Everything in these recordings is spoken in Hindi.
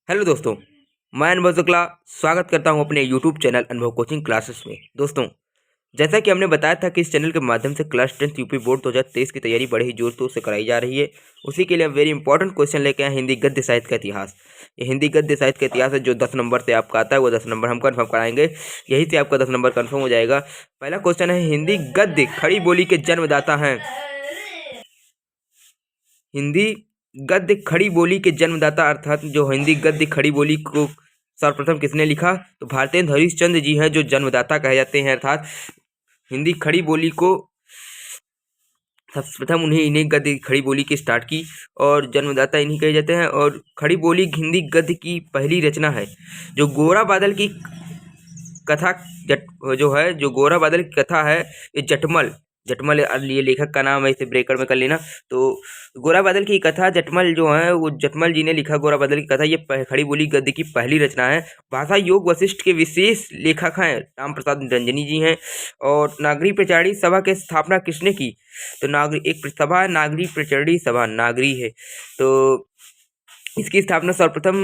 हेलो दोस्तों, मैं अनुभव शुक्ला स्वागत करता हूं अपने यूट्यूब चैनल अनुभव कोचिंग क्लासेस में। दोस्तों, जैसा कि हमने बताया था कि इस चैनल के माध्यम से क्लास 10th यूपी बोर्ड 2023 की तैयारी बड़े ही जोर शोर से कराई जा रही है। उसी के लिए हम वेरी इंपॉर्टेंट क्वेश्चन लेके आए हिंदी गद्य साहित्य का इतिहास। ये हिंदी गद्य साहित्य का इतिहास है जो 10 नंबर से आपका आता है, वो 10 नंबर हम कन्फर्म कराएंगे। यही से आपका 10 नंबर कन्फर्म हो जाएगा। पहला क्वेश्चन है, हिंदी गद्य खड़ी बोली के जन्मदाता हैं। हिंदी गद्य खड़ी बोली के जन्मदाता अर्थात जो हिंदी गद्य खड़ी बोली को सर्वप्रथम किसने लिखा, तो भारतेंद्र हरिश्चंद्र जी हैं जो जन्मदाता कहे जाते हैं। अर्थात हिंदी खड़ी बोली को सर्वप्रथम इन्हीं गद्य खड़ी बोली की स्टार्ट की और जन्मदाता इन्हीं कहे जाते हैं। और खड़ी बोली हिंदी गद्य की पहली रचना है। जो गोरा बादल की कथा जो गोरा बादल की कथा है, ये जटमल जटमल ये लेखक का नाम है, इसे ब्रेकर में कर लेना। तो गोरा बादल की कथा जटमल जो है वो जटमल जी ने लिखा गोरा बादल की कथा। ये खड़ी बोली गद्य की पहली रचना है। भाषा योग वशिष्ठ के विशेष लेखक हैं राम प्रसाद रंजनी जी हैं। और नागरी प्रचारणी सभा की स्थापना किसने की, तो एक सभा नागरी प्रचारणी सभा नागरी है, तो इसकी स्थापना सर्वप्रथम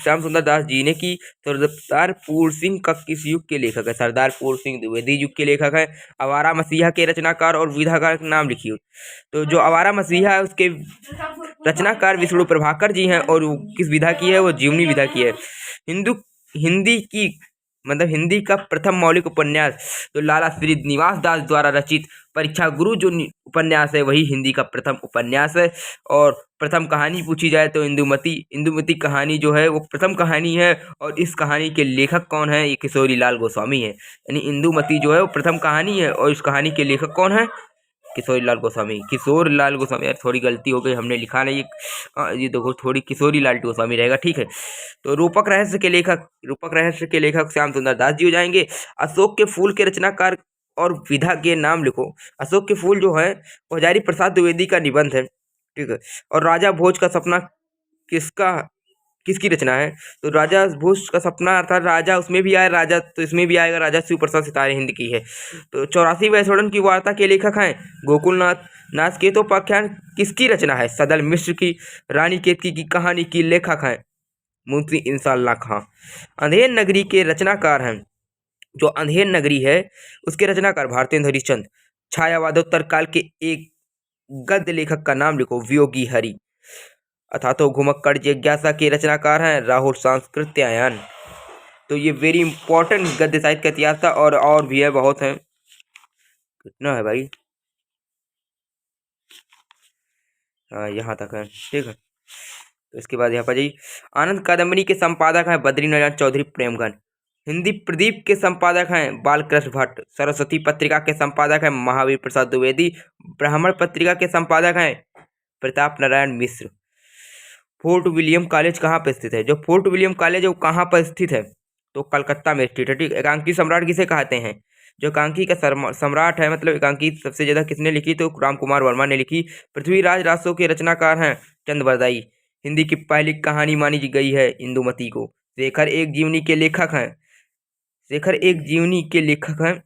श्याम सुंदर दास जी ने की। सरदार पूर्ण सिंह का किस युग के लेखक है, सरदार पूर्ण सिंह द्विवेदी युग के लेखक है। आवारा मसीहा के रचनाकार और विधाकार का नाम लिखिए। तो जो आवारा मसीहा है उसके रचनाकार विष्णु प्रभाकर जी हैं और किस विधा की है, वो जीवनी विधा की है। हिंदी का प्रथम मौलिक उपन्यास तो लाला श्रीनिवास दास द्वारा रचित परीक्षा गुरु जो उपन्यास है वही हिंदी का प्रथम उपन्यास है। और प्रथम कहानी पूछी जाए तो इंदुमती कहानी जो है वो प्रथम कहानी है। और इस कहानी के लेखक कौन है, ये किशोरी लाल गोस्वामी है। यानी इंदुमती जो है वो प्रथम कहानी है और इस कहानी के लेखक कौन है, किशोरी लाल गोस्वामी। यार थोड़ी गलती हो गई, हमने लिखा नहीं ये देखो, थोड़ी किशोरी लाल गोस्वामी रहेगा, ठीक है। तो रूपक रहस्य के लेखक श्याम सुंदर दास जी हो जाएंगे। अशोक के फूल के रचनाकार और विधा के नाम लिखो। अशोक के फूल जो है वो हजारी प्रसाद द्विवेदी का निबंध है, ठीक है। और राजा भोज का सपना किसकी रचना है, तो राजा भोज का सपना अर्थात राजा उसमें भी आया, राजा तो इसमें भी आएगा, राजा शिव प्रसाद सितारे हिंद की है। तो 84 वैष्णोधन की वार्ता के लेखक हैं गोकुलनाथ नाथ केतोपाख्यान किसकी रचना है, सदल मिश्र की। रानी केतकी की कहानी की लेखक हैं मुंशी इंसाल्लाह खां। अंधेर नगरी के रचनाकार हैं, जो अंधेर नगरी है उसके रचनाकार भारतेंद्र हरिश्चंद्र। छायावादोत्तर काल के एक गद्य लेखक का नाम लिखो, वियोगी हरि। अथातो घुमक्कड़ जिज्ञासा के रचनाकार हैं राहुल सांस्कृत्यायन। तो ये वेरी इंपॉर्टेंट गद्य साहित्य का इतिहास था और भी है, बहुत है। कितना है भाई, हाँ यहाँ तक है, ठीक है। तो इसके बाद यहाँ पर जी आनंद कादम्बरी के संपादक हैं बद्रीनारायण चौधरी प्रेमगन। हिंदी प्रदीप के संपादक हैं बालकृष्ण भट्ट। सरस्वती पत्रिका के संपादक हैं महावीर प्रसाद द्विवेदी। ब्राह्मण पत्रिका के संपादक हैं Pratap Narayan Mishra. Fort William college कहाँ पर स्थित है, जो फोर्ट विलियम कॉलेज है वो कहाँ पर स्थित है, तो कलकत्ता में स्थित है, ठीक। एकांकी सम्राट किसे कहते हैं, जो एकांकी का सम्राट है, मतलब एकांकी सबसे ज्यादा किसने लिखी, तो राम कुमार वर्मा ने लिखी। पृथ्वीराज रासो के रचनाकार हैं चंद बरदाई। हिंदी की पहली कहानी मानी गई है इंदुमती को। शेखर एक जीवनी के लेखक हैं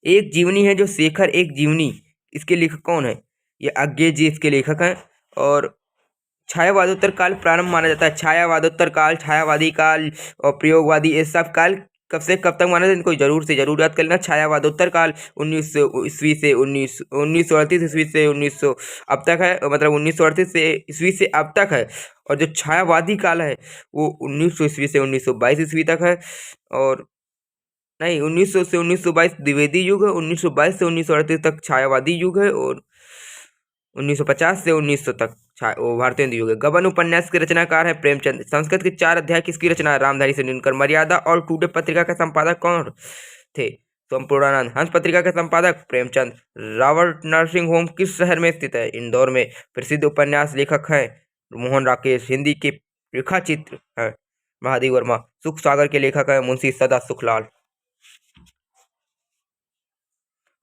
एक जीवनी है जो शेखर एक जीवनी, इसके लेखक कौन है, ये अज्ञे जी इसके लेखक हैं। और छायावादोत्तर काल प्रारंभ माना जाता है। छायावादोत्तर काल, छायावादी काल और प्रयोगवादी, ये सब काल कब से कब तक माना जाता है, इनको जरूर याद कर लेना। छायावादोत्तर काल 1900 ईस्वी से 1938 ईस्वी से 1900 अब तक है, मतलब 1938 से ईस्वी से अब तक है। और जो छायावादी काल है वो 1900 ईस्वी से 1922 ईस्वी तक है। और नहीं, 1900 से 1922 द्विवेदी युग है, 1922 से 1938 तक छायावादी युग है, और 1950 से 1900 तक वो भारतेंद्र युग है। गबन उपन्यास के रचनाकार है प्रेमचंद। संस्कृत के 4 अध्याय किसकी रचना है, रामधारी से दिनकर। मर्यादा और टुडे पत्रिका के संपादक कौन थे, संपूर्णानंद। हंस पत्रिका के संपादक प्रेमचंद। रावण नर्सिंग होम किस शहर में स्थित है, इंदौर में। प्रसिद्ध उपन्यास लेखक हैं मोहन राकेश। हिंदी के रेखा चित्र है महादेव वर्मा। सुख सागर के लेखक है मुंशी सदा सुखलाल।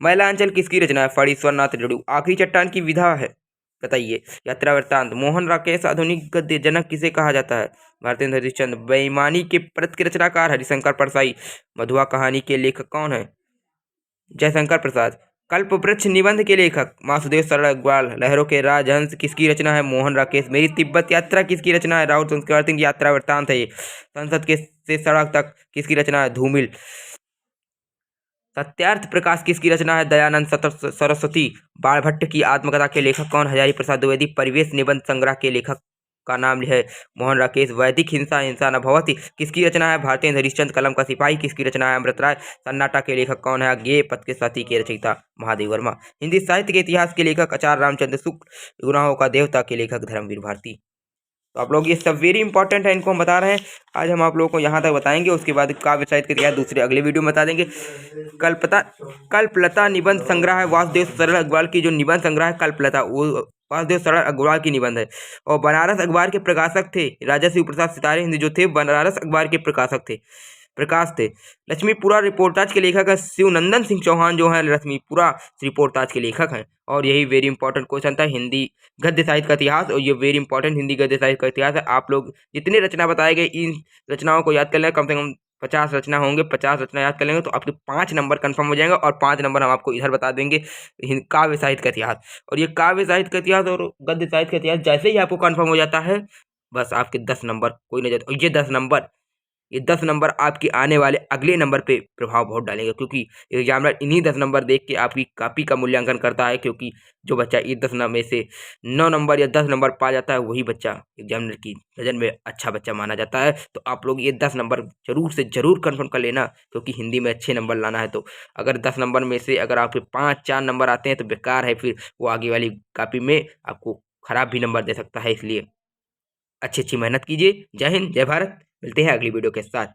मैलांचल किसकी रचना है, फणीश्वरनाथ रेणु। आखिरी चट्टान की विधा है, बताइए। यात्रा वृत्तांत। मोहन राकेश आधुनिक गद्य जनक किसे कहा जाता है, भारतेंद्र हरिश्चंद्र। बेईमानी के प्रत के रचनाकार हरिशंकर परसाई। मधुआ कहानी के लेखक कौन है, जयशंकर प्रसाद। कल्पवृक्ष निबंध के लेखक वासुदेव सरल अग्रवाल। लहरों के राजहंस किसकी रचना है? मोहन राकेश। मेरी तिब्बत यात्रा किसकी रचना है? राहुल चक्रवर्ती की यात्रा वृत्तांत है ये। संसद के से सड़क तक किसकी रचना है? धूमिल। सत्यार्थ प्रकाश किसकी रचना है? दयानंद सरस्वती। बाणभट्ट की आत्मकथा के लेखक कौन? हजारी प्रसाद द्विवेदी। परिवेश निबंध संग्रह के लेखक का नाम है मोहन राकेश। वैदिक हिंसा हिंसा न भवति किसकी रचना है? भारतेंद्र हरिश्चंद्र। कलम का सिपाही किसकी रचना है? अमृत राय। सन्नाटा के लेखक कौन है? अज्ञेय पथ के साथी के रचयिता महादेव वर्मा। हिंदी साहित्य के इतिहास के लेखक आचार्य रामचंद्र शुक्ल। गुनाहों का देवता के लेखक धर्मवीर भारती। तो आप लोग ये सब वेरी इंपॉर्टेंट है, इनको हम बता रहे हैं। आज हम आप लोगों को यहाँ तक बताएंगे, उसके बाद काव्य साहित्य के इतिहास दूसरे अगले वीडियो में बता देंगे। कल्पलता निबंध संग्रह है वासुदेव सरल अग्रवाल की, जो निबंध संग्रह है कल्पलता, वो वासुदेव सरल अग्रवाल की निबंध है। और बनारस अखबार के प्रकाशक थे राजा शिव प्रसाद सितारे हिंदी, जो थे बनारस अखबार के प्रकाश थे। लक्ष्मीपुरा रिपोर्टाज के लेखक है शिवनंदन सिंह चौहान, जो है लक्ष्मीपुरा रिपोर्टाज के लेखक हैं। और यही वेरी इंपॉर्टेंट क्वेश्चन था हिंदी गद्य साहित्य का इतिहास, और ये वेरी इंपॉर्टेंट हिंदी गद्य साहित्य का इतिहास है। आप लोग जितने रचना बताए गए इन रचनाओं को याद कर लें, कम से कम 50 रचना होंगे, 50 रचना याद कर लेंगे तो आपके 5 नंबर कंफर्म हो जाएंगे। और 5 नंबर हम आपको इधर बता देंगे काव्य साहित्य का इतिहास। और ये काव्य साहित्य का इतिहास और गद्य साहित्य का इतिहास जैसे ही आपको कंफर्म हो जाता है, बस आपके 10 नंबर कोई नहीं जाता। और ये 10 नंबर आपके आने वाले अगले नंबर पे प्रभाव बहुत डालेंगे, क्योंकि एग्जामिनर इन्हीं 10 नंबर देख के आपकी कॉपी का मूल्यांकन करता है। क्योंकि जो बच्चा ये 10 नंबर में से 9 नंबर या 10 नंबर पा जाता है, वही बच्चा एग्जामिनर की नज़र में अच्छा बच्चा माना जाता है। तो आप लोग ये 10 नंबर जरूर से जरूर कन्फर्म कर लेना, क्योंकि हिंदी में अच्छे नंबर लाना है। तो अगर 10 नंबर में से अगर आपके 5-4 नंबर आते हैं तो बेकार है, फिर वो आगे वाली कॉपी में आपको खराब भी नंबर दे सकता है। इसलिए अच्छी मेहनत कीजिए। जय हिंद, जय भारत। मिलते हैं अगली वीडियो के साथ।